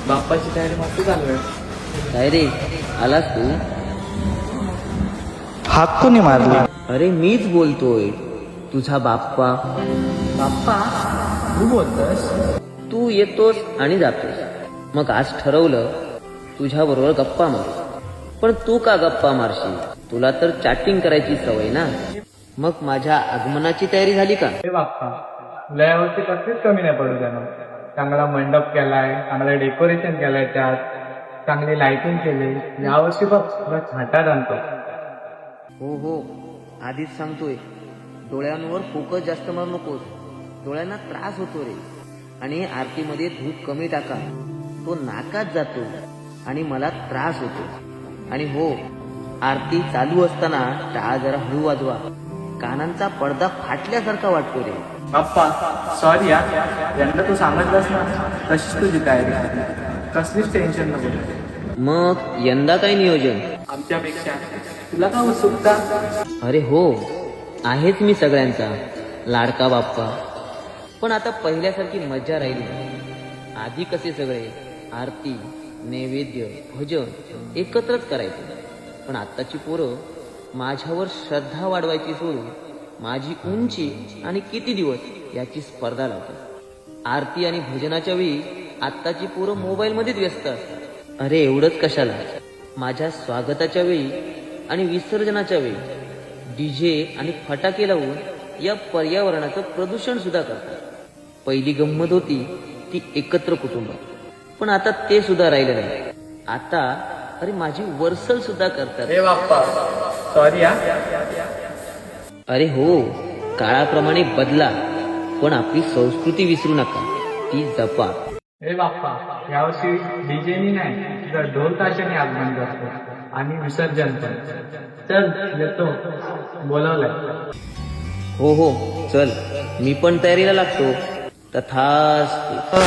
बाप्पाची तयारी मस्त चालू आहे. काय रे, आलास तू? हात कोणी मारला? अरे मीच बोलतोय, तुझा बाप्पा. बाप्पा तू बोलतोस? तू येतोस आणि जातोस. मग आज ठरवलं तुझ्या बरोबर गप्पा मारू. पण तू का गप्पा मारशील? तुला तर चॅटिंग करायची सवय ना. मग माझ्या आगमनाची तयारी झाली का? हे बाप्पा तुला यावरती कसलीच कमी नाही पडू देणार. चांगला मंडप केलाय, चांगलं डेकोरेशन केलंय, त्यात चांगली लाइटिंग केली. यावर्षी बघ तुला छाटात आणतो. हो हो, आधीच सांगतोय, डोळ्यांवर फोकस जास्त मारू नकोस. डोळ्यांना त्रास होतो रे. आणि आरतीमध्ये धूप कमी टाका, तो नाकात जातो आणि मला त्रास होतो. आणि हो, आरती चालू असताना टाळा जरा हळू वाजवा. कानांचा पडदा फाटल्यासारखा वाटतो रे. बाप्पा सॉरी या, यंदा तू सांगितलंस ना तशीच तुझी तयारी. कसलीच टेन्शन नको. मग यंदा काय नियोजन? आमच्यापेक्षा तुला का उत्सुकता? अरे हो, आहेच मी सगळ्यांचा लाडका बाप्पा. पण आता पहिल्यासारखी मज्जा राहिली नाही. आधी कसे सगळे आरती, नैवेद्य, भजन एकत्रच करायचे. पण आत्ताची पोरं माझ्यावर श्रद्धा वाढवायची सोडून माझी उंची आणि किती दिवस याची स्पर्धा लावतात. आरती आणि भजनाच्या वेळी आत्ताची पोरं मोबाईलमध्येच व्यस्त असतात. अरे एवढंच कशाला, माझ्या स्वागताच्या वेळी आणि विसर्जनाच्या वेळी डीजे आणि फटाके लावून या पर्यावरणाचं प्रदूषण सुद्धा करतात. पहिली गंमत होती ती एकत्र कुटुंब, पण आता ते सुद्धा राहिलं नाही. आता अरे माझी वर्सल सुद्धा करतात. हे बाप्पा सॉरी या. अरे हो, काळाप्रमाणे बदला, पण आपली संस्कृती विसरू नका, ती जपा. हे बाप्पा यावर्षी डीजेनी नाही तर ढोल ताशाने आगमन करतो आणि विसर्जन पण. चल येतो, बोलावलंय. हो हो, चल, मी पण तयारीला लागतो. तथास्तु.